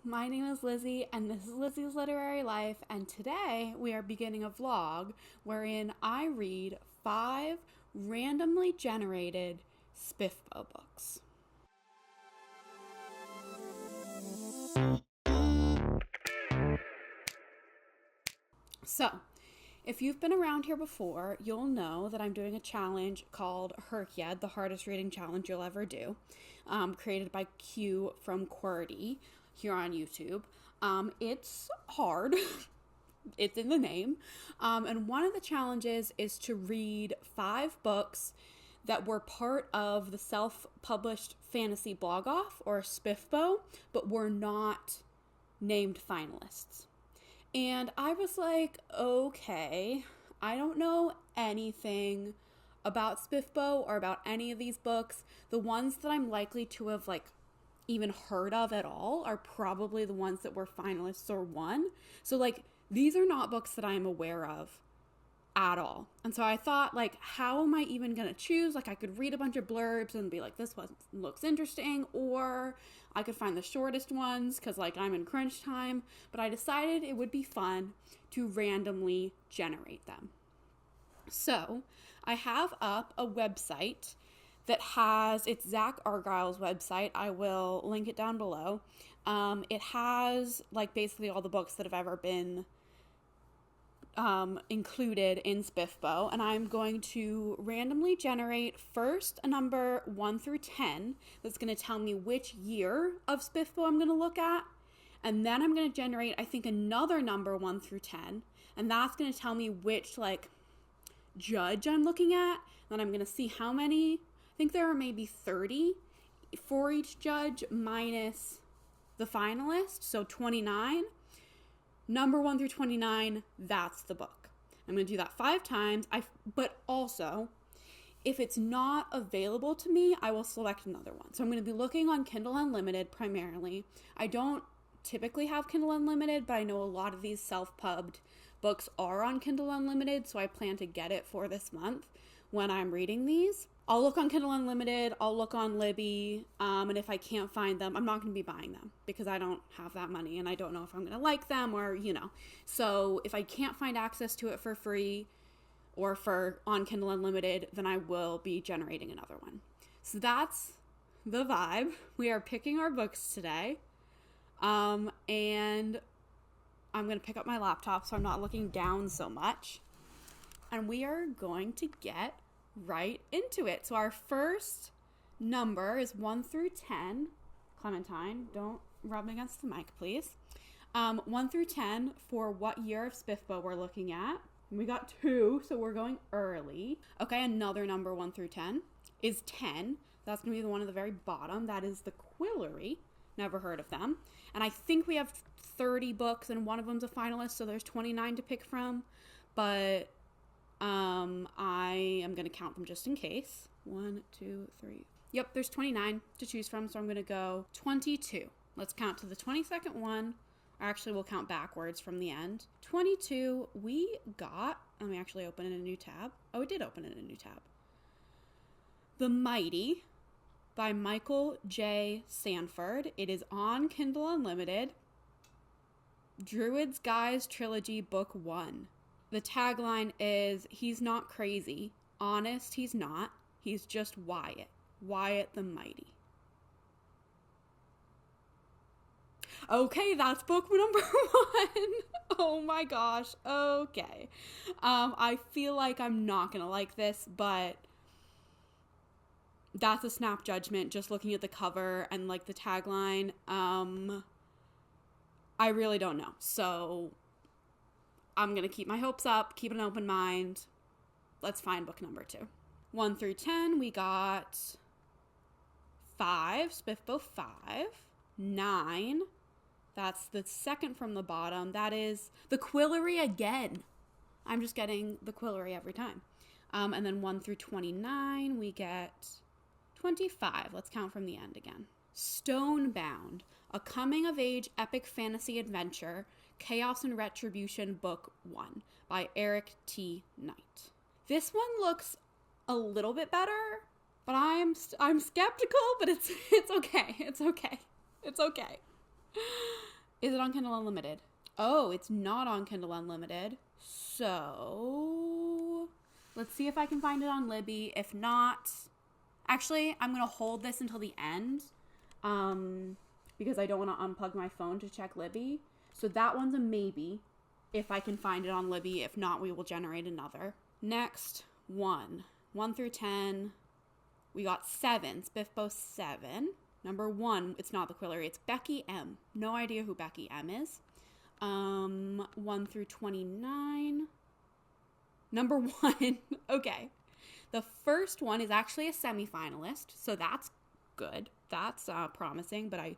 my name is Lizzie, and this is Lizzie's Literary Life, and today we are beginning a vlog wherein I read 5 randomly generated SPFBO books. So, if you've been around here before, you'll know that I'm doing a challenge called hrcyed, the hardest reading challenge you'll ever do, created by Q from QWERTY here on YouTube. It's hard. It's in the name. And one of the challenges is to read 5 books that were part of the self-published fantasy blog-off, or SPFBO, but were not named finalists. And I was like, okay, I don't know anything about SPFBO or about any of these books. The ones that I'm likely to have even heard of at all are probably the ones that were finalists or won. So these are not books that I'm aware of at all. And so I thought, how am I even going to choose? I could read a bunch of blurbs and be like, this one looks interesting, or I could find the shortest ones because I'm in crunch time. But I decided it would be fun to randomly generate them. So I have up a website that it's Zach Argyle's website. I will link it down below. It has basically all the books that have ever been included in SPFBO, and I'm going to randomly generate first a number 1 through 10 that's going to tell me which year of SPFBO I'm going to look at, and then I'm going to generate, I think, another number 1 through 10, and that's going to tell me which judge I'm looking at. Then I'm going to see how many. I think there are maybe 30 for each judge minus the finalist, so 29. Number 1 through 29, that's the book. I'm going to do that 5 times. But also, if it's not available to me, I will select another one. So I'm going to be looking on Kindle Unlimited primarily. I don't typically have Kindle Unlimited, but I know a lot of these self-pubbed books are on Kindle Unlimited, so I plan to get it for this month when I'm reading these. I'll look on Kindle Unlimited, I'll look on Libby, and if I can't find them, I'm not going to be buying them because I don't have that money and I don't know if I'm going to like them or. So if I can't find access to it for free or on Kindle Unlimited, then I will be generating another one. So that's the vibe. We are picking our books today, and I'm going to pick up my laptop so I'm not looking down so much, and we are going to get right into it. So our first number is 1 through 10. Clementine, don't rub against the mic, please. 1 through 10 for what year of SPFBO we're looking at. We got 2, so we're going early. Okay, another number 1 through 10 is 10. That's going to be the one at the very bottom. That is the Quillery. Never heard of them. And I think we have 30 books and one of them's a finalist, so there's 29 to pick from. But I am going to count them just in case. 1, 2, 3. Yep, there's 29 to choose from, so I'm going to go 22. Let's count to the 22nd one. Or actually, we'll count backwards from the end. 22, we got, let me actually open in a new tab. Oh, it did open in a new tab. The Mighty by Michael J. Sanford. It is on Kindle Unlimited. Druid's Guise Trilogy, Book 1. The tagline is, he's not crazy. Honest, he's not. He's just Wyatt. Wyatt the Mighty. Okay, that's book number 1. Oh my gosh. Okay. I feel like I'm not going to like this, but that's a snap judgment just looking at the cover and the tagline. I really don't know. So I'm going to keep my hopes up, keep an open mind. Let's find book number 2. 1 through 10, we got 5, SPFBO 5. 9, that's the second from the bottom. That is the Quillery again. I'm just getting the Quillery every time. And then 1 through 29, we get 25. Let's count from the end again. Stonebound, a coming-of-age epic fantasy adventure, Chaos and Retribution, Book 1 by Eric T. Knight. This one looks a little bit better, but I'm skeptical, but it's okay. It's okay. Is it on Kindle Unlimited? Oh, it's not on Kindle Unlimited. So let's see if I can find it on Libby. If not, actually, I'm going to hold this until the end because I don't want to unplug my phone to check Libby. So that one's a maybe if I can find it on Libby. If not, we will generate another. Next, 1 through 10. We got 7, SPFBO 7. Number 1, it's not the Quillery, it's Becky M. No idea who Becky M is. 1 through 29. Number 1, okay. The first one is actually a semifinalist, so that's good. That's promising, but I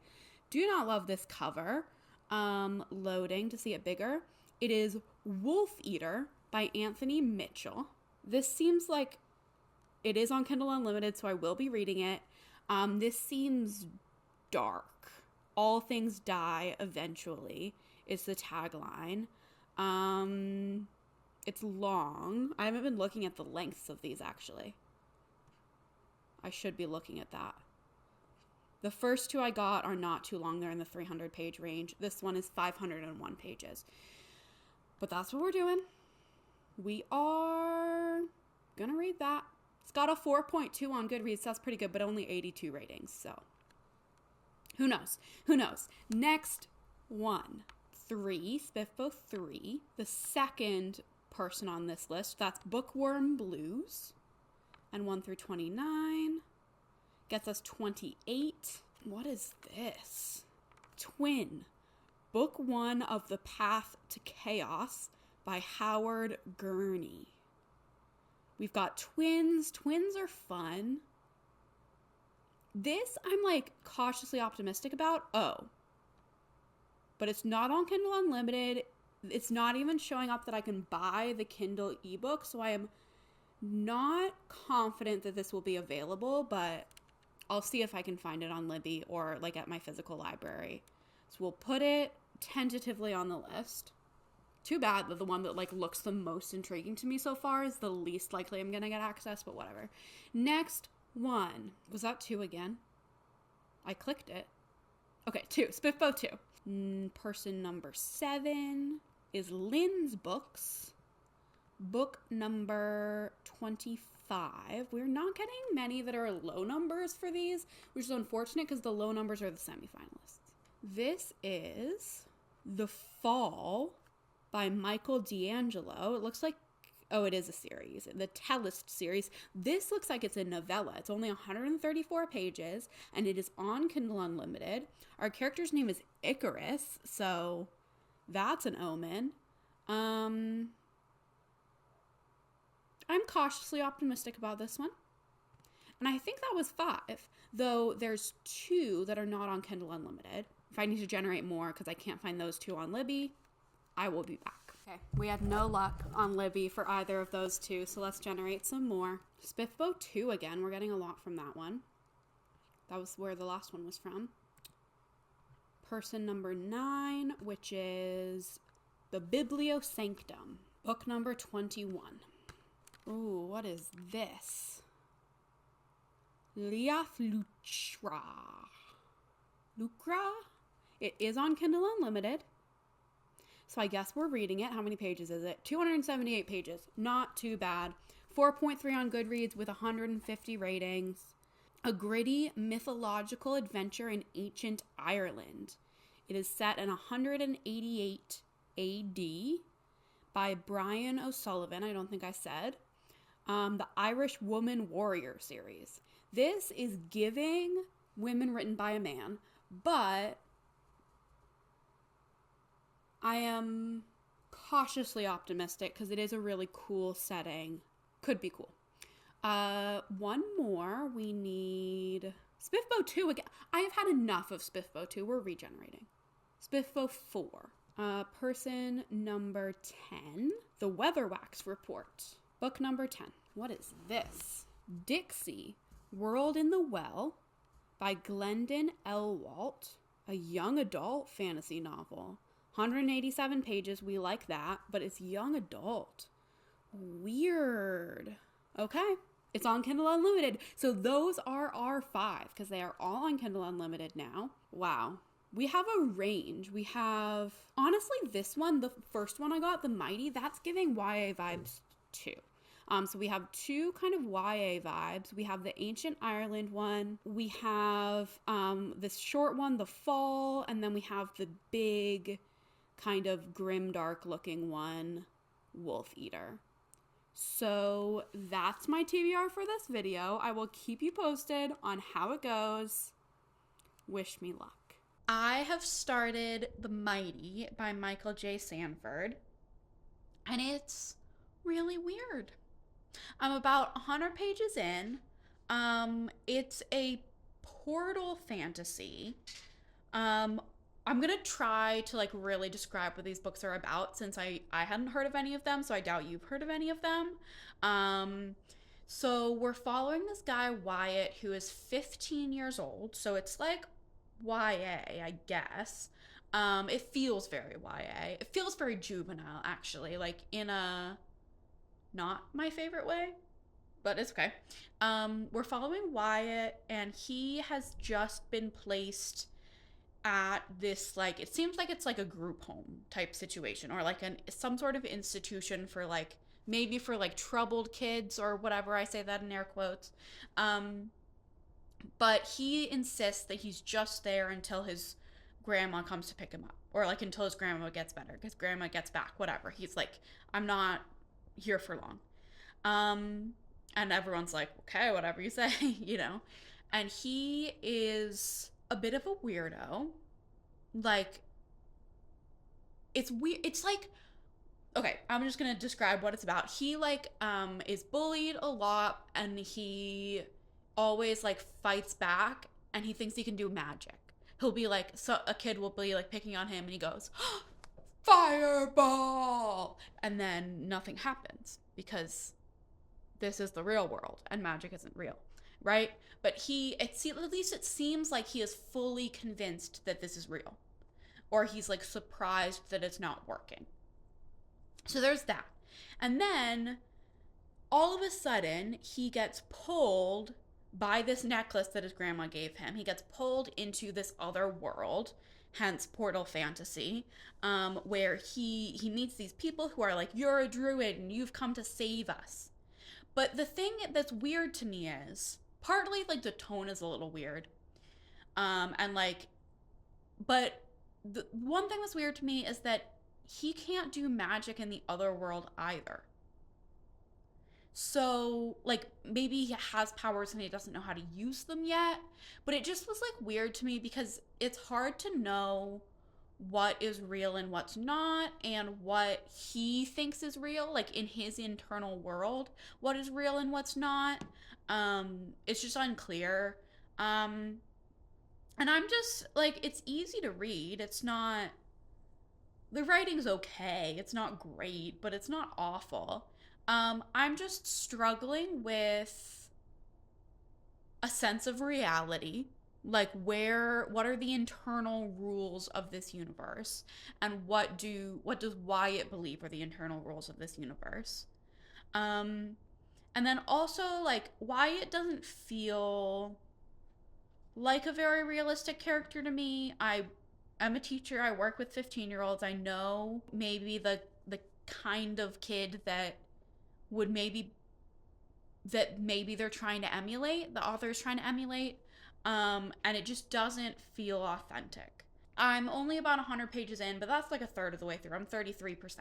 do not love this cover. Loading to see it bigger. It is Wolf Eater by Anthony Mitchell. This seems like it is on Kindle Unlimited, so I will be reading it. This seems dark. All things die eventually is the tagline. It's long. I haven't been looking at the lengths of these, actually. I should be looking at that. The first 2 I got are not too long. They're in the 300-page range. This one is 501 pages. But that's what we're doing. We are gonna read that. It's got a 4.2 on Goodreads. That's pretty good, but only 82 ratings. So who knows? Who knows? Next one, 3, SPFBO 3. The second person on this list, that's Bookworm Blues. And 1 through 29 gets us 28. What is this? Twin. Book 1 of The Path to Chaos by Howard Gurney. We've got twins. Twins are fun. This I'm like cautiously optimistic about. Oh. But it's not on Kindle Unlimited. It's not even showing up that I can buy the Kindle ebook. So I am not confident that this will be available, but I'll see if I can find it on Libby or like at my physical library. So we'll put it tentatively on the list. Too bad that the one that like looks the most intriguing to me so far is the least likely I'm gonna get access, but whatever. Next one. Was that 2 again? I clicked it. Okay, 2. SPFBO 2. Person number 7 is Lynn's Books. Book number 25. We're not getting many that are low numbers for these, which is unfortunate because the low numbers are the semifinalists. This is The Fall by Michael D'Angelo. It looks like, oh, it is a series, the Tellist series. This looks like it's a novella. It's only 134 pages, and it is on Kindle Unlimited. Our character's name is Icarus, so that's an omen. I'm cautiously optimistic about this one. And I think that was 5, though there's 2 that are not on Kindle Unlimited. If I need to generate more because I can't find those 2 on Libby, I will be back. Okay, we had no luck on Libby for either of those 2, so let's generate some more. SPFBO 2 again. We're getting a lot from that one. That was where the last one was from. Person number 9, which is The Bibliosanctum. Book number 21. Ooh, what is this? Liath Lucra. Lucra? It is on Kindle Unlimited. So I guess we're reading it. How many pages is it? 278 pages. Not too bad. 4.3 on Goodreads with 150 ratings. A gritty mythological adventure in ancient Ireland. It is set in 188 AD by Brian O'Sullivan. I don't think I said. The Irish Woman Warrior series. This is giving women written by a man, but I am cautiously optimistic because it is a really cool setting. Could be cool. One more. We need SPFBO 2 again. I have had enough of SPFBO 2. We're regenerating. SPFBO 4. Person number 10. The Weatherwax Report. Book number 10. What is this? Dixie, World in the Well by Glendon Elwalt. A young adult fantasy novel. 187 pages. We like that, but it's young adult. Weird. Okay. It's on Kindle Unlimited. So those are our 5 because they are all on Kindle Unlimited now. Wow. we have a range. We have, honestly, this one, the first one I got, the Mighty, that's giving YA vibes too. So we have two kind of YA vibes. We have the Ancient Ireland one. We have this short one, The Fall, and then we have the big kind of grim dark looking one, Wolf Eater. So that's my TBR for this video. I will keep you posted on how it goes. Wish me luck. I have started The Mighty by Michael J. Sanford, and it's really weird. I'm about 100 pages in. It's a portal fantasy. I'm gonna try to like really describe what these books are about, since I hadn't heard of any of them, so I doubt you've heard of any of them. So we're following this guy Wyatt, who is 15 years old, so it's like YA, I guess. It feels very YA. It feels very juvenile, actually, like in a not my favorite way, but it's okay. We're following Wyatt, and he has just been placed at this, like, it seems like it's like a group home type situation, or like some sort of institution for like, maybe for like troubled kids or whatever. I say that in air quotes. But he insists that he's just there until his grandma comes to pick him up, or like until his grandma gets better, because grandma gets back, whatever. He's like, I'm not here for long. And everyone's like, okay, whatever you say, you know. And he is a bit of a weirdo. Like, it's weird. It's like, okay, I'm just gonna describe what it's about. He like is bullied a lot, and he always like fights back, and he thinks he can do magic. He'll be like, so a kid will be like picking on him, and he goes, fireball, and then nothing happens, because this is the real world and magic isn't real, right? But at least it seems like he is fully convinced that this is real, or he's like surprised that it's not working. So there's that. And then all of a sudden he gets pulled by this necklace that his grandma gave him. He gets pulled into this other world, hence portal fantasy, where he meets these people who are like, you're a druid and you've come to save us. But the thing that's weird to me is, partly like the tone is a little weird, and like, but the one thing that's weird to me is that he can't do magic in the other world either. So, like, maybe he has powers and he doesn't know how to use them yet. But it just was, like, weird to me, because it's hard to know what is real and what's not, and what he thinks is real, like, in his internal world, what is real and what's not. It's just unclear. And I'm just, like, it's easy to read. It's not, the writing's okay. It's not great, but it's not awful. I'm just struggling with a sense of reality, like what are the internal rules of this universe, and what does Wyatt believe are the internal rules of this universe? And then also, like, Wyatt doesn't feel like a very realistic character to me. I'm a teacher. I work with 15-year-olds. I know maybe the kind of kid that maybe they're trying to emulate, the author's trying to emulate, and it just doesn't feel authentic. I'm only about 100 pages in, but that's like a third of the way through. I'm 33%.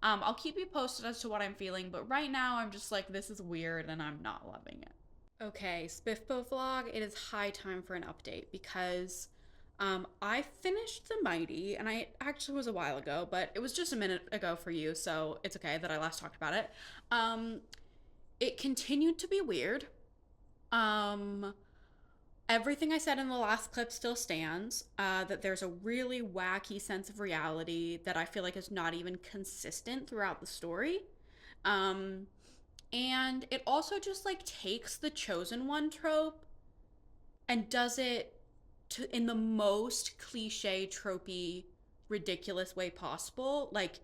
I'll keep you posted as to what I'm feeling, but right now I'm just like, this is weird and I'm not loving it. Okay, SPFBO vlog, it is high time for an update, because I finished The Mighty, and I actually was a while ago, but it was just a minute ago for you, so it's okay that I last talked about it. It continued to be weird. Everything I said in the last clip still stands, that there's a really wacky sense of reality that I feel like is not even consistent throughout the story. And it also just like takes the chosen one trope and does it in the most cliche, tropey, ridiculous way possible. Like,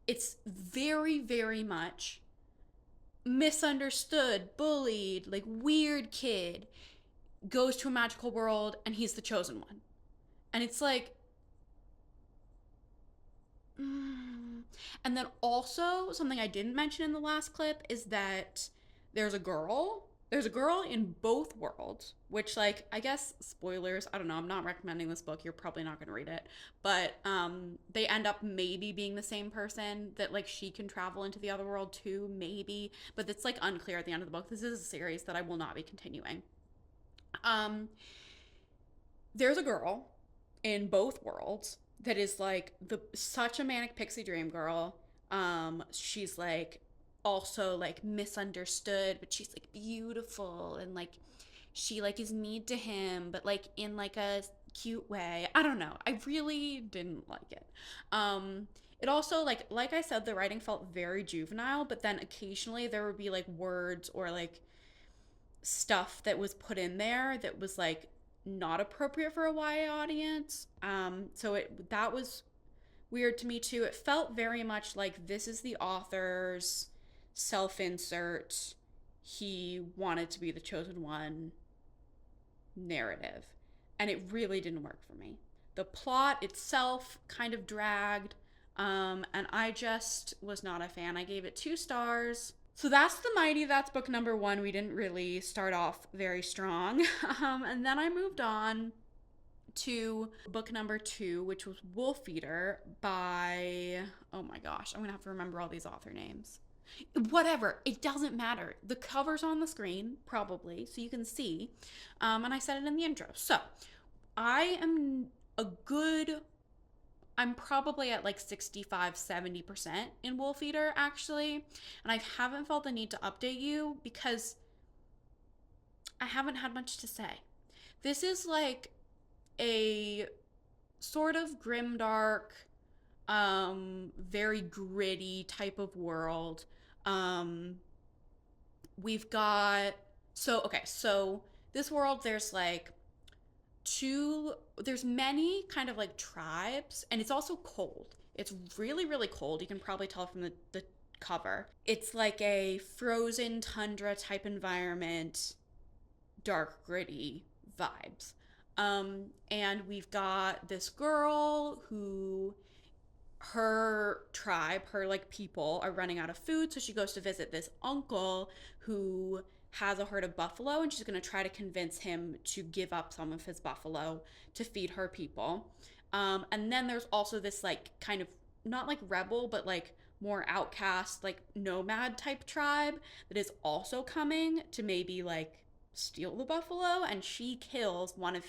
it's very, very much misunderstood, bullied, like weird kid goes to a magical world and he's the chosen one. And it's like, and then also something I didn't mention in the last clip is that there's a girl. There's a girl in both worlds, which, like, I guess spoilers. I don't know. I'm not recommending this book. You're probably not going to read it, but they end up maybe being the same person. That, like, she can travel into the other world too, maybe. But it's like unclear at the end of the book. This is a series that I will not be continuing. There's a girl in both worlds that is like such a manic pixie dream girl. She's like also like misunderstood, but she's like beautiful, and like she like is mean to him, but like in like a cute way. I don't know. I really didn't like it. It also like I said, the writing felt very juvenile, but then occasionally there would be like words or like stuff that was put in there that was like not appropriate for a YA audience. So that was weird to me too. It felt very much like this is the author's self-insert, he wanted to be the chosen one narrative, and it really didn't work for me. The plot itself kind of dragged, and I just was not a fan. I gave it 2 stars. So that's The Mighty. That's book number 1. We didn't really start off very strong. And then I moved on to book number 2, which was Wolf Eater by, oh my gosh, I'm gonna have to remember all these author names. Whatever, it doesn't matter. The cover's on the screen, probably, so you can see. And I said it in the intro. So I am I'm probably at like 65-70% in Wolf Eater, actually. And I haven't felt the need to update you because I haven't had much to say. This is like a sort of grimdark, very gritty type of world. We've got, so this world, there's like there's many kind of like tribes, and it's also cold. It's really, really cold. You can probably tell from the cover. It's like a frozen tundra type environment, dark, gritty vibes. And we've got this girl who, her tribe, her like people are running out of food, so she goes to visit this uncle who has a herd of buffalo, and she's going to try to convince him to give up some of his buffalo to feed her people. And then there's also this like kind of not like rebel, but like more outcast, like nomad type tribe that is also coming to maybe like steal the buffalo, and she kills one of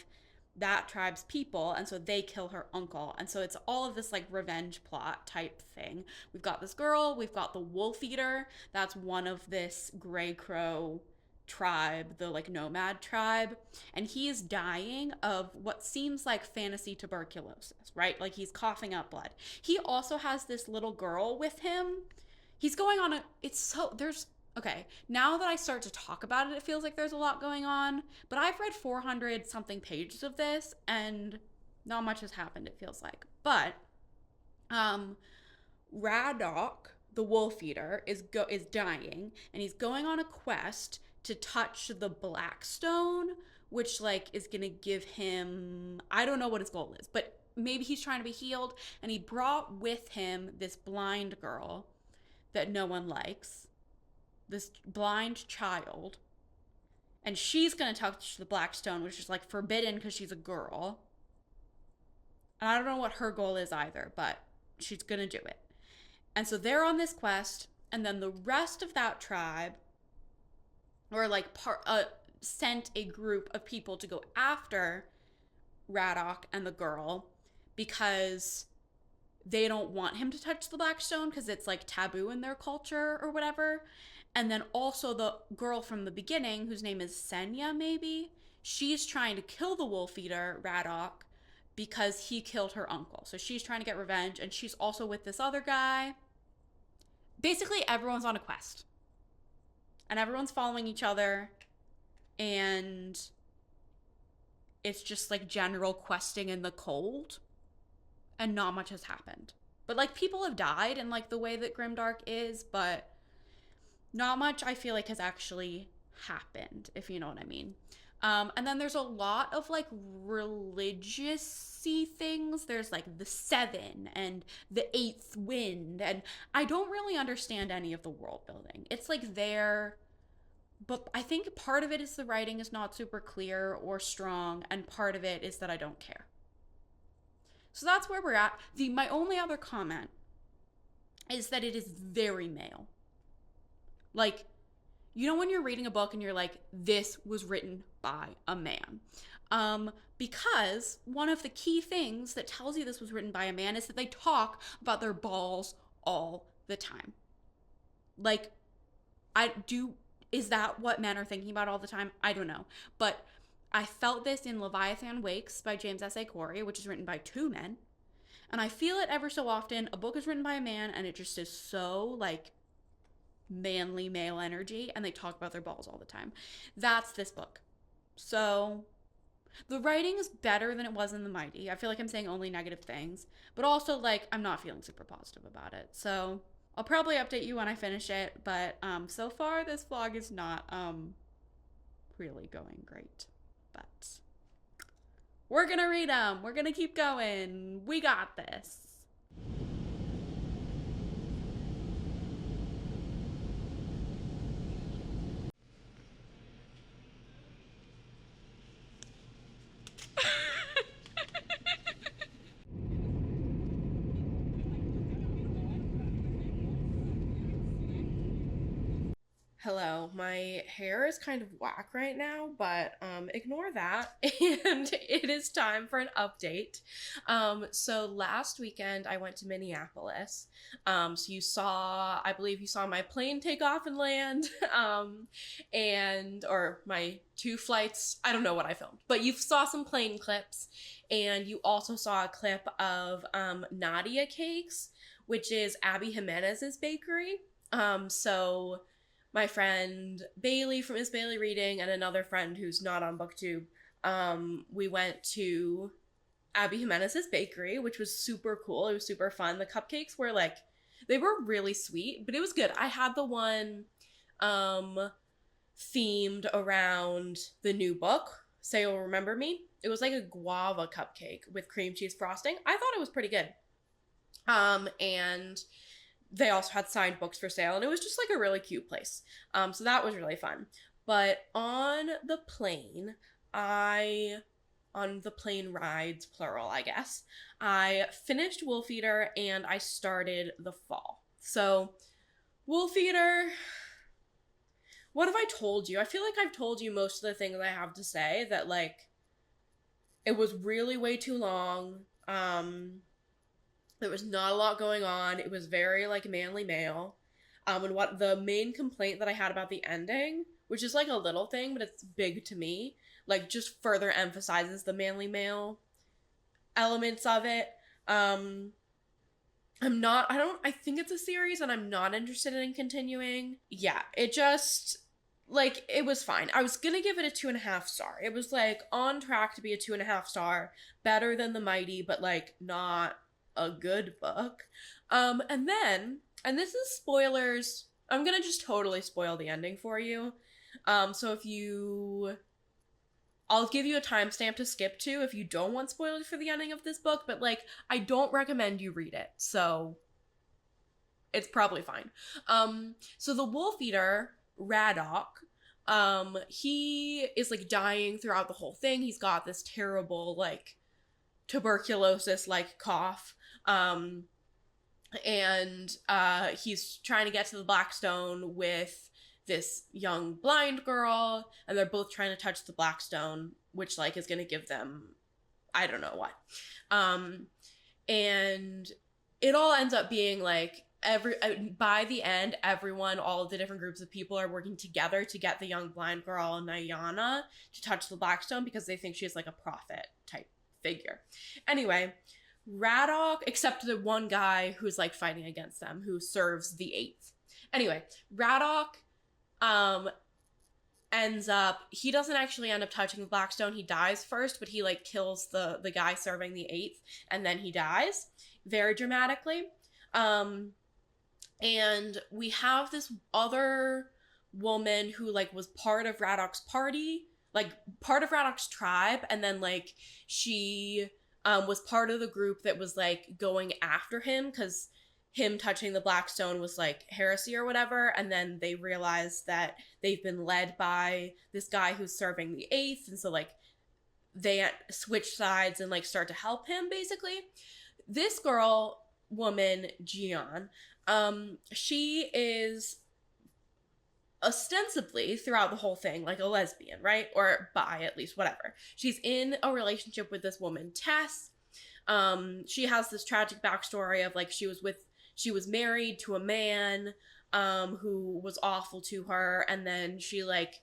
that tribe's people, and so they kill her uncle, and so it's all of this like revenge plot type thing. We've got this girl, we've got the Wolf Eater, that's one of this Gray Crow tribe, the like nomad tribe, and he is dying of what seems like fantasy tuberculosis, right? Like he's coughing up blood. He also has this little girl with him. He's going on okay, now that I start to talk about it, it feels like there's a lot going on, but I've read 400 something pages of this and not much has happened, it feels like. But Radok, the Wolf Eater, is dying, and he's going on a quest to touch the Black Stone, which like is gonna give him, I don't know what his goal is, but maybe he's trying to be healed, and he brought with him this blind girl that no one likes, this blind child, and she's gonna touch the Black Stone, which is like forbidden because she's a girl. And I don't know what her goal is either, but she's gonna do it. And so they're on this quest, and then the rest of that tribe, or like sent a group of people to go after Radok and the girl because they don't want him to touch the Black Stone because it's like taboo in their culture or whatever. And then also the girl from the beginning, whose name is Senya, maybe, she's trying to kill the Wolf Eater, Radok, because he killed her uncle. So she's trying to get revenge, and she's also with this other guy. Basically, everyone's on a quest. And everyone's following each other. And it's just like general questing in the cold. And not much has happened. But like people have died in like the way that grimdark is, but not much I feel like has actually happened, if you know what I mean. And then there's a lot of like religious-y things. There's like the seven and the eighth wind, and I don't really understand any of the world building. It's like there, but I think part of it is the writing is not super clear or strong, and part of it is that I don't care. So that's where we're at. My only other comment is that it is very male. Like, you know when you're reading a book and you're like, this was written by a man. Because one of the key things that tells you this was written by a man is that they talk about their balls all the time. Like, is that what men are thinking about all the time? I don't know. But I felt this in Leviathan Wakes by James S.A. Corey, which is written by two men. And I feel it ever so often. A book is written by a man and it just is so like manly male energy, and they talk about their balls all the time. That's this book. So the writing is better than it was in The Mighty. I feel like I'm saying only negative things, but also like I'm not feeling super positive about it. So I'll probably update you when I finish it, but so far this vlog is not really going great. But we're gonna read them. We're gonna keep going. We got this. Hello, my hair is kind of whack right now, but ignore that. And it is time for an update. So last weekend I went to Minneapolis. So I believe you saw my plane take off and land, or my 2 flights. I don't know what I filmed, but you saw some plane clips, and you also saw a clip of Nadia Cakes, which is Abby Jimenez's bakery. So my friend Bailey from Miss Bailey Reading and another friend who's not on BookTube, we went to Abby Jimenez's bakery, which was super cool. It was super fun. The cupcakes were like, they were really sweet, but it was good. I had the one themed around the new book, Say You'll Remember Me. It was like a guava cupcake with cream cheese frosting. I thought it was pretty good. And they also had signed books for sale, and it was just like a really cute place. So that was really fun. But on the plane rides, plural, I guess, I finished Wolf Eater and I started The Fall. So Wolf Eater, what have I told you? I feel like I've told you most of the things I have to say, that like it was really way too long. There was not a lot going on. It was very, like, manly male. And what the main complaint that I had about the ending, which is, like, a little thing, but it's big to me, like, just further emphasizes the manly male elements of it. I think it's a series, and I'm not interested in continuing. Yeah, it just, like, it was fine. I was gonna give it a 2.5 star. It was, like, on track to be a 2.5 star, better than The Mighty, but, like, not a good book. And this is spoilers. I'm gonna just totally spoil the ending for you. So I'll give you a timestamp to skip to if you don't want spoilers for the ending of this book, but like, I don't recommend you read it, so it's probably fine. So the Wolf Eater, Radok, he is like dying throughout the whole thing. He's got this terrible like tuberculosis like cough. And he's trying to get to the Blackstone with this young blind girl, and they're both trying to touch the Blackstone, which like is going to give them, I don't know what. And it all ends up being like by the end, all of the different groups of people are working together to get the young blind girl Nayana to touch the Blackstone because they think she's like a prophet type figure. Anyway, Radok, except the one guy who's like fighting against them, who serves the 8th. Anyway, Radok he doesn't actually end up touching the Blackstone. He dies first, but he like kills the guy serving the 8th, and then he dies very dramatically. And we have this other woman who like was part of Radok's party, like part of Radoc's tribe, and then like she was part of the group that was like going after him because him touching the black stone was like heresy or whatever, and then they realized that they've been led by this guy who's serving the eighth, and so like they switch sides and like start to help him basically. This woman Gian, she is ostensibly throughout the whole thing like a lesbian, right? Or bi, at least, whatever. She's in a relationship with this woman Tess. She has this tragic backstory of like she was married to a man who was awful to her, and then she like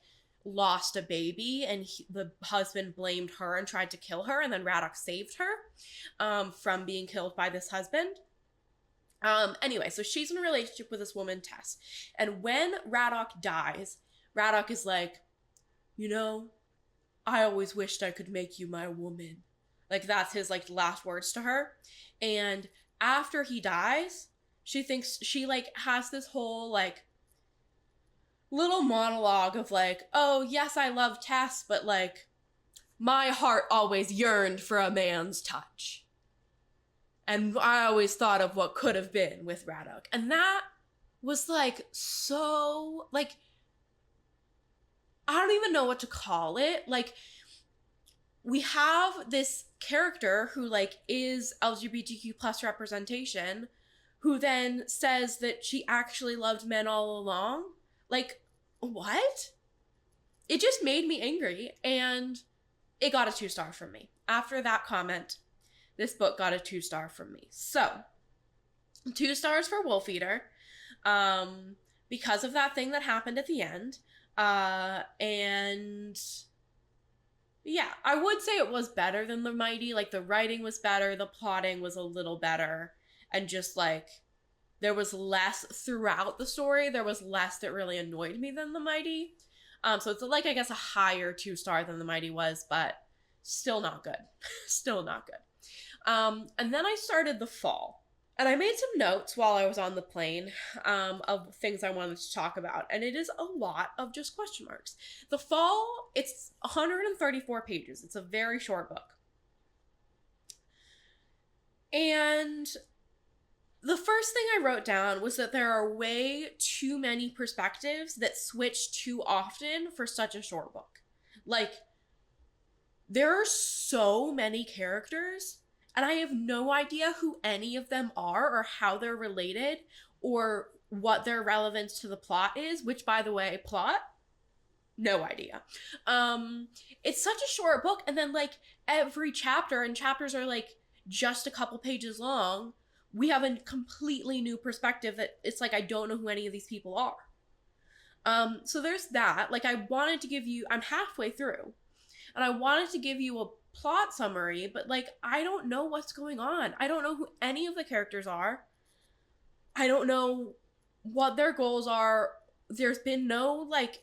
lost a baby, and the husband blamed her and tried to kill her, and then Radoc saved her from being killed by this husband. Anyway, so she's in a relationship with this woman, Tess. And when Radoc dies, Radoc is like, you know, I always wished I could make you my woman. Like, that's his, like, last words to her. And after he dies, she thinks, she, like, has this whole, like, little monologue of, like, oh, yes, I love Tess, but, like, my heart always yearned for a man's touch. And I always thought of what could have been with Radoc. And that was, like, so, like, I don't even know what to call it. Like, we have this character who, like, is LGBTQ plus representation, who then says that she actually loved men all along. Like, what? It just made me angry, and it got a 2-star from me. After that comment, this book got a 2-star from me. So, 2 stars for Wolf Eater, because of that thing that happened at the end. And yeah, I would say it was better than The Mighty. Like, the writing was better, the plotting was a little better, and just like, there was less throughout the story. There was less that really annoyed me than The Mighty. So it's like, I guess, a higher 2-star than The Mighty was, but still not good. Still not good. And then I started The Fall. And I made some notes while I was on the plane of things I wanted to talk about. And it is a lot of just question marks. The Fall, it's 134 pages. It's a very short book. And the first thing I wrote down was that there are way too many perspectives that switch too often for such a short book. Like, there are so many characters, and I have no idea who any of them are or how they're related or what their relevance to the plot is, which, by the way, plot, no idea. It's such a short book, and then, like, every chapter, and chapters are, like, just a couple pages long, we have a completely new perspective that it's like, I don't know who any of these people are. So there's that. Like, I wanted to give you, I'm halfway through, and I wanted to give you a plot summary, but, like, I don't know what's going on. I don't know who any of the characters are. I don't know what their goals are. There's been no, like,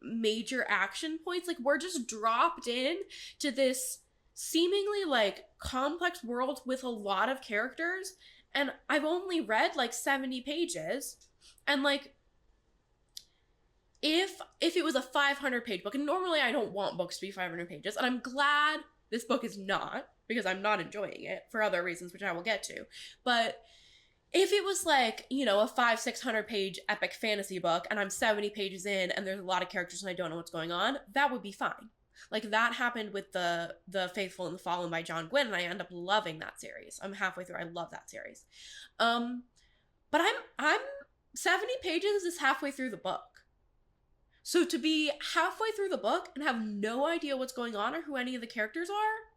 major action points. Like, we're just dropped in to this seemingly, like, complex world with a lot of characters, and I've only read, like, 70 pages, and, like, if it was a 500-page book, and normally I don't want books to be 500 pages, and I'm glad this book is not, because I'm not enjoying it for other reasons, which I will get to, but if it was, like, you know, a 500-600 page epic fantasy book, and I'm 70 pages in, and there's a lot of characters and I don't know what's going on, that would be fine. Like, that happened with the Faithful and the Fallen by John Gwynne, and I end up loving that series. I'm halfway through. I love that series. But I'm 70 pages is halfway through the book. So to be halfway through the book and have no idea what's going on or who any of the characters are,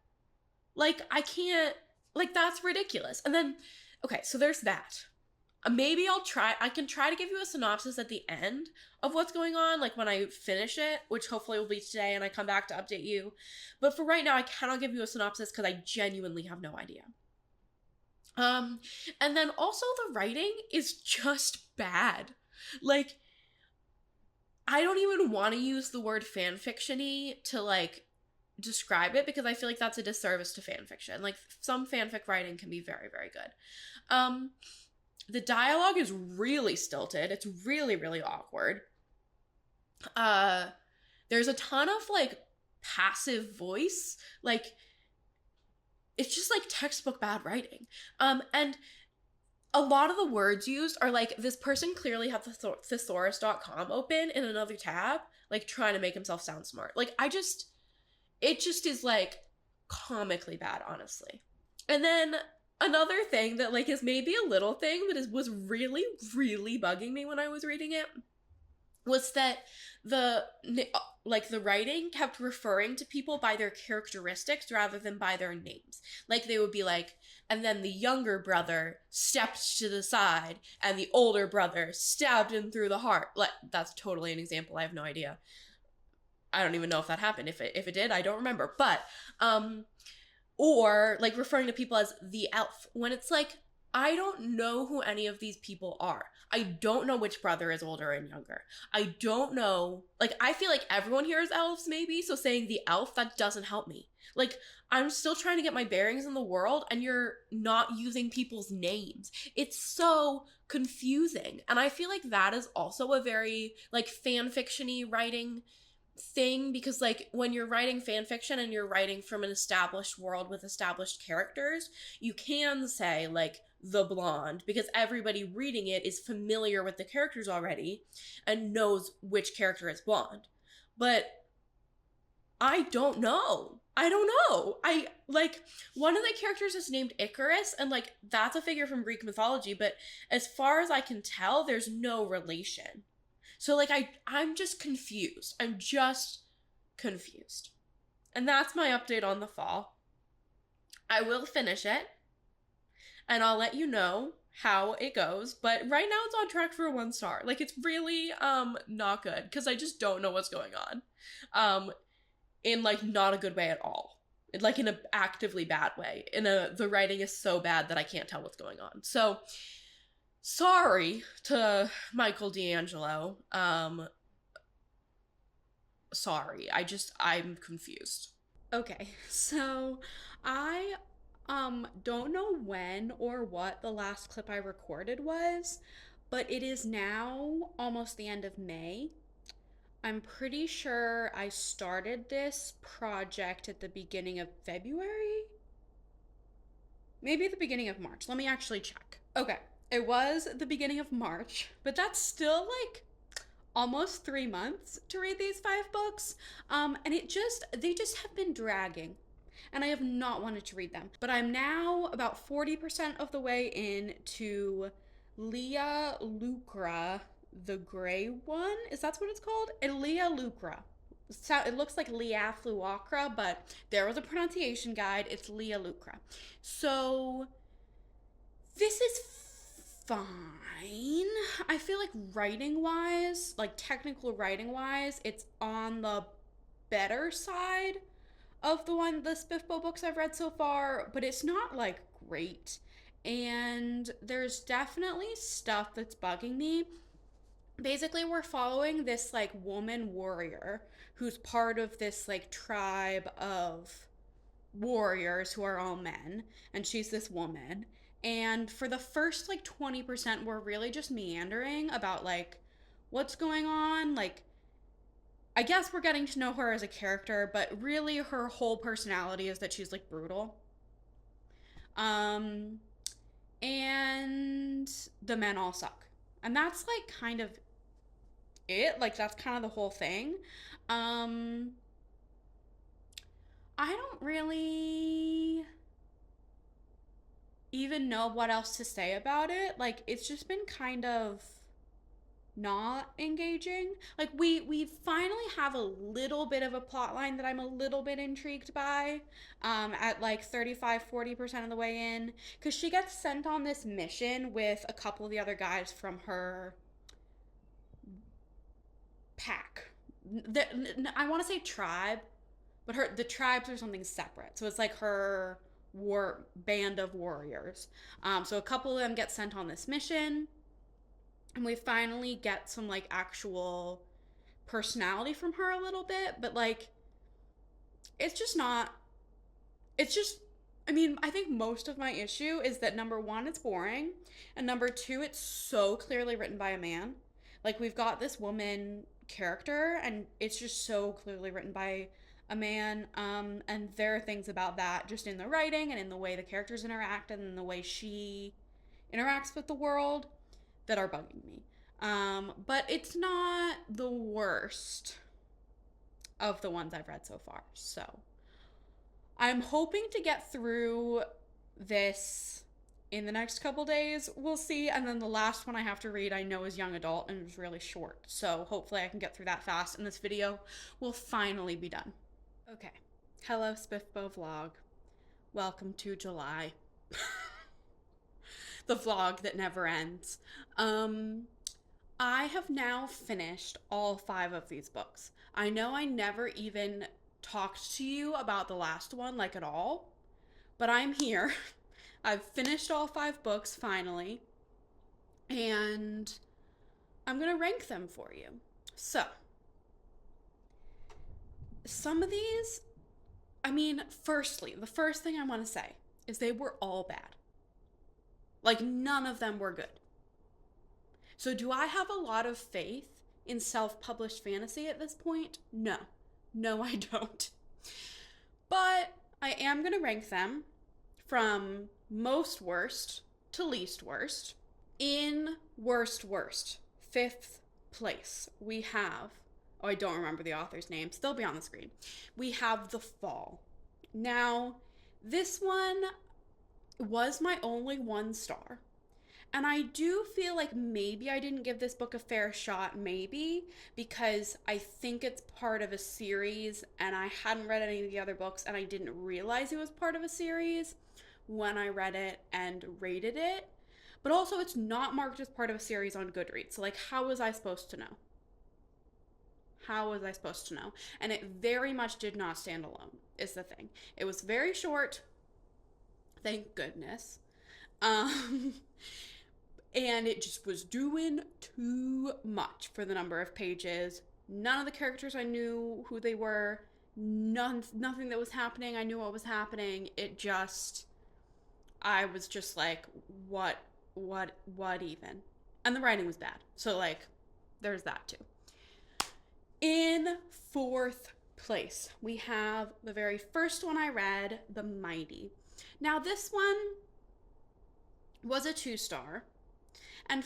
like, I can't, like, that's ridiculous. And then, okay, so there's that. Maybe I can try to give you a synopsis at the end of what's going on, like when I finish it, which hopefully will be today and I come back to update you. But for right now, I cannot give you a synopsis because I genuinely have no idea. And then also the writing is just bad. Like, I don't even want to use the word fanfiction-y to, like, describe it because I feel like that's a disservice to fanfiction. Like, some fanfic writing can be very, very good. The dialogue is really stilted. It's really, really awkward. there's a ton of like passive voice, like it's just like textbook bad writing. And a lot of the words used are like, this person clearly had the thesaurus.com open in another tab, like trying to make himself sound smart. Like it just is like comically bad, honestly. And then another thing that like is maybe a little thing that was really, really bugging me when I was reading it was that the writing kept referring to people by their characteristics rather than by their names. Like they would be like, and then the younger brother stepped to the side and the older brother stabbed him through the heart. Like, that's totally an example. I have no idea. I don't even know if that happened. If it did, I don't remember. But or like referring to people as the elf, when it's like, I don't know who any of these people are. I don't know which brother is older and younger. I don't know. Like, I feel like everyone here is elves, maybe. So saying the elf, that doesn't help me. Like, I'm still trying to get my bearings in the world, and you're not using people's names. It's so confusing. And I feel like that is also a very, like, fan fiction-y writing thing, because like when you're writing fan fiction and you're writing from an established world with established characters, you can say like the blonde, because everybody reading it is familiar with the characters already and knows which character is blonde. But I don't know. I like, one of the characters is named Icarus, and like that's a figure from Greek mythology, but as far as I can tell, there's no relation. So, like, I'm just confused. I'm just confused. And that's my update on the fall. I will finish it, and I'll let you know how it goes. But right now, it's on track for a 1 star. Like, it's really not good, because I just don't know what's going on. In, like, not a good way at all. Like, in an actively bad way. The writing is so bad that I can't tell what's going on. So, sorry to Michael D'Angelo. Sorry. I'm confused. Okay, so I don't know when or what the last clip I recorded was, but it is now almost the end of May. I'm pretty sure I started this project at the beginning of February? Maybe the beginning of March. Let me actually check. Okay. It was the beginning of March, but that's still like almost 3 months to read these 5 books. And they just have been dragging, and I have not wanted to read them. But I'm now about 40% of the way into Leah Lucra, the gray one. Is that what it's called? Leah Lucra. It looks like Leah Fluacra, but there was a pronunciation guide. It's Leah Lucra. So this is fine. I feel like writing wise, like technical writing wise, it's on the better side of the SPFBO books I've read so far, but it's not like great. And there's definitely stuff that's bugging me. Basically, we're following this like woman warrior who's part of this like tribe of warriors who are all men, and she's this woman. And for the first like 20%, we're really just meandering about like what's going on. Like, I guess we're getting to know her as a character, but really her whole personality is that she's like brutal. And the men all suck. And that's like kind of it. Like, that's kind of the whole thing. I don't really even know what else to say about it. Like, it's just been kind of not engaging. Like, we finally have a little bit of a plot line that I'm a little bit intrigued by at like 35-40% of the way in, because she gets sent on this mission with a couple of the other guys from her pack. I want to say tribe, but the tribes are something separate. So it's like her band of warriors. So a couple of them get sent on this mission, and we finally get some like actual personality from her a little bit, but like it's just, I mean, I think most of my issue is that number one, it's boring, and number two, it's so clearly written by a man. Like, we've got this woman character, and it's just so clearly written by a man. And there are things about that just in the writing and in the way the characters interact and in the way she interacts with the world that are bugging me. But it's not the worst of the ones I've read so far. So I'm hoping to get through this in the next couple days. We'll see. And then the last one I have to read, I know, is young adult and it's really short. So hopefully I can get through that fast and this video will finally be done. Okay. Hello, SPFBO vlog. Welcome to July. The vlog that never ends. I have now finished all 5 of these books. I know I never even talked to you about the last one, like, at all, but I'm here. I've finished all 5 books finally, and I'm gonna rank them for you. So, some of these, I mean, firstly, the first thing I want to say is they were all bad. Like, none of them were good. So do I have a lot of faith in self-published fantasy at this point? No. No, I don't. But I am going to rank them from most worst to least worst. In worst, 5th place, we have, oh, I don't remember the author's name, still be on the screen. We have The Fall. Now, this one was my only 1 star. And I do feel like maybe I didn't give this book a fair shot, maybe, because I think it's part of a series and I hadn't read any of the other books and I didn't realize it was part of a series when I read it and rated it. But also it's not marked as part of a series on Goodreads. So, like, how was I supposed to know? How was I supposed to know? And it very much did not stand alone, is the thing. It was very short. Thank goodness. And it just was doing too much for the number of pages. None of the characters I knew who they were. Nothing that was happening, I knew what was happening. I was just like, what even? And the writing was bad. So, like, there's that too. In 4th place, we have the very first one I read, The Mighty. Now, this one was a 2-star. And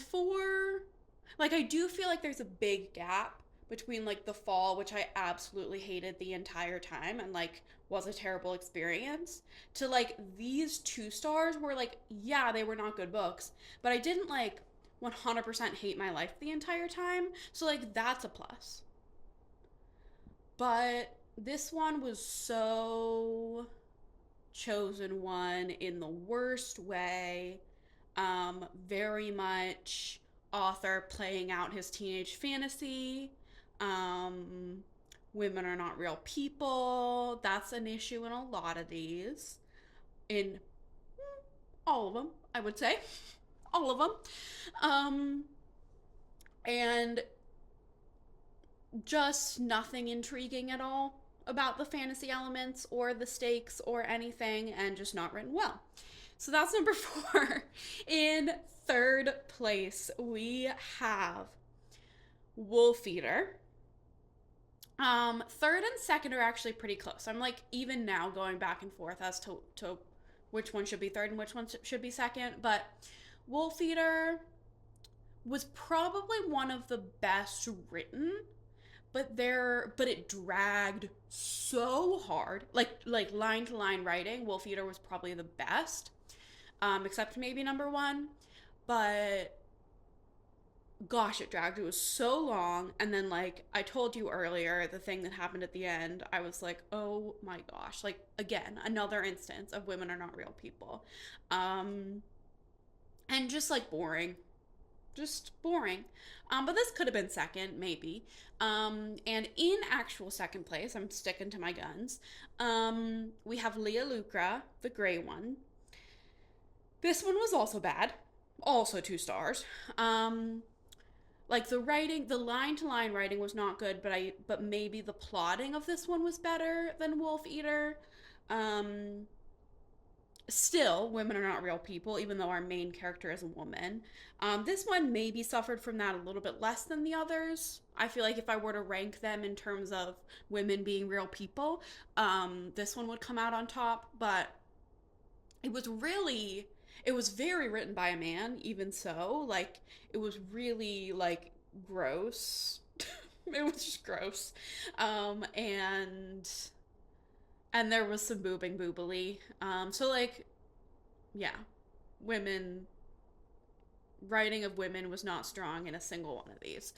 I do feel like there's a big gap between, like, The Fall, which I absolutely hated the entire time and, like, was a terrible experience, to, like, these 2 stars were, like, yeah, they were not good books, but I didn't, like, 100% hate my life the entire time. So, like, that's a plus. But this one was so chosen one in the worst way. Very much author playing out his teenage fantasy. Women are not real people. That's an issue in a lot of these. In all of them, I would say. All of them. And just nothing intriguing at all about the fantasy elements or the stakes or anything, and just not written well. So that's number 4. In 3rd place, we have Wolf Eater. 3rd and 2nd are actually pretty close. I'm, like, even now going back and forth as to which one should be 3rd and which one should be 2nd. But Wolf Eater was probably one of the best written, but it dragged so hard. Like line to line writing, Wolf Eater was probably the best. Except maybe number 1, but gosh, it dragged. It was so long, and then, like I told you earlier, the thing that happened at the end, I was like, oh my gosh, like, again, another instance of women are not real people. And just, like, boring. Just boring. But this could have been 2nd, maybe. And in actual 2nd place, I'm sticking to my guns, we have Leah Lucra, the gray one. This one was also bad. Also 2 stars. Like, the writing, the line-to-line writing was not good, but maybe the plotting of this one was better than Wolf Eater. still, women are not real people, even though our main character is a woman. This one maybe suffered from that a little bit less than the others. I feel like if I were to rank them in terms of women being real people, this one would come out on top. But it was very written by a man, even so. Like, it was really, like, gross. It was just gross. And there was some boobing boobily. So, like, yeah, women, writing of women was not strong in a single one of these.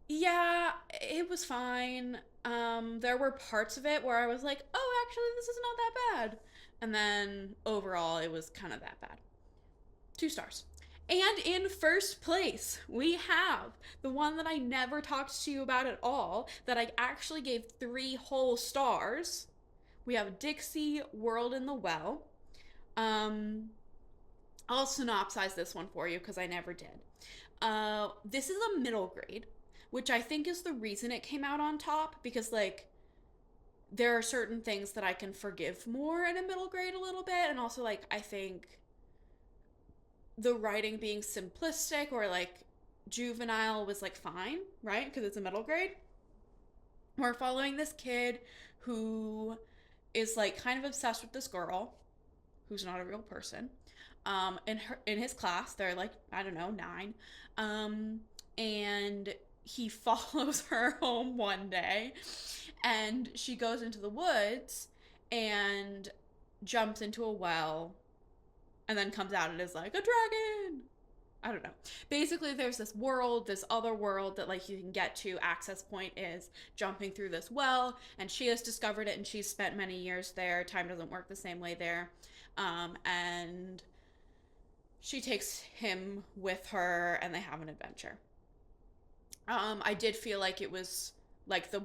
Yeah, it was fine. There were parts of it where I was like, oh, actually, this is not that bad. And then overall, it was kind of that bad. 2 stars. And in first place, we have the one that I never talked to you about at all, that I actually gave 3 whole stars. We have Dixie, World in the Well. I'll synopsize this one for you because I never did. This is a middle grade, which I think is the reason it came out on top, because, like, there are certain things that I can forgive more in a middle grade a little bit, and also, like, I think the writing being simplistic or, like, juvenile was, like, fine, right? Because it's a middle grade. We're following this kid who is, like, kind of obsessed with this girl who's not a real person. In his class, they're, like, I don't know, 9. And he follows her home one day, and she goes into the woods and jumps into a well, and then comes out and is like, a dragon! I don't know. Basically, there's this world, this other world that, like, you can get to. Access point is jumping through this well, and she has discovered it, and she's spent many years there. Time doesn't work the same way there. And she takes him with her, and they have an adventure. I did feel like it was, like, the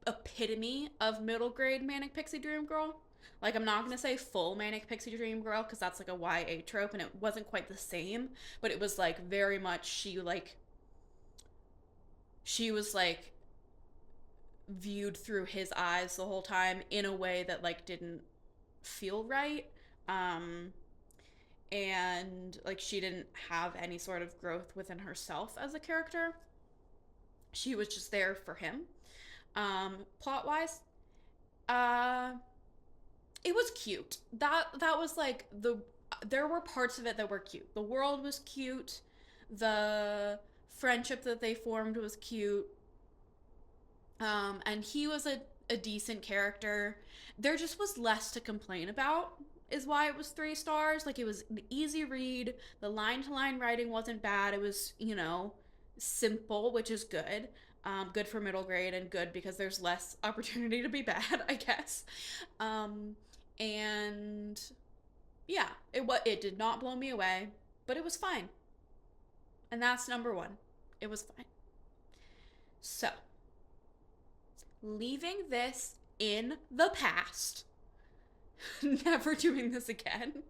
epitome of middle grade Manic Pixie Dream Girl. Like, I'm not going to say full Manic Pixie Dream Girl, because that's, like, a YA trope, and it wasn't quite the same, but it was, like, very much she was, like, viewed through his eyes the whole time in a way that, like, didn't feel right. And, like, she didn't have any sort of growth within herself as a character. She was just there for him. Plot-wise, it was cute. That was, like, there were parts of it that were cute. The world was cute. The friendship that they formed was cute. And he was a decent character. There just was less to complain about, is why it was 3 stars. Like, it was an easy read. The line-to-line writing wasn't bad. It was, you know, simple, which is good. Good for middle grade, and good because there's less opportunity to be bad, I guess. And yeah, it did not blow me away, but it was fine. And that's number 1. It was fine. So, leaving this in the past, never doing this again.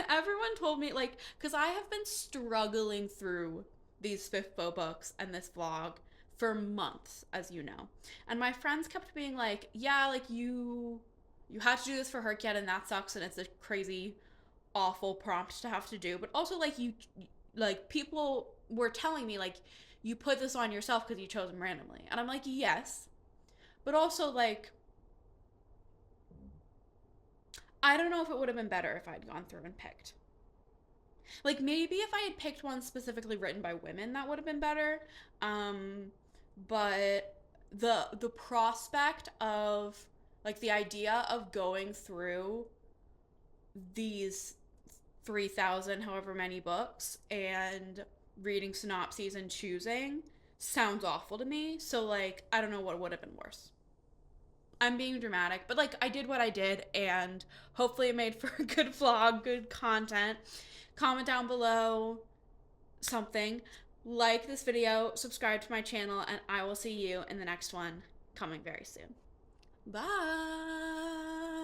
Everyone told me, like, because I have been struggling through these SPFBO books and this vlog for months, as you know. And my friends kept being like, yeah, like, you had to do this for Hercyed, and that sucks, and it's a crazy, awful prompt to have to do. But also, like, people were telling me, like, you put this on yourself because you chose them randomly. And I'm like, yes. But also, like, I don't know if it would have been better if I'd gone through and picked. Like, maybe if I had picked one specifically written by women, that would have been better. But the prospect of, like, the idea of going through these 3,000 however many books and reading synopses and choosing sounds awful to me. So, like, I don't know what would have been worse. I'm being dramatic, but, like, I did what I did, and hopefully it made for a good vlog, good content. Comment down below something. Like this video, subscribe to my channel, and I will see you in the next one coming very soon. Bye!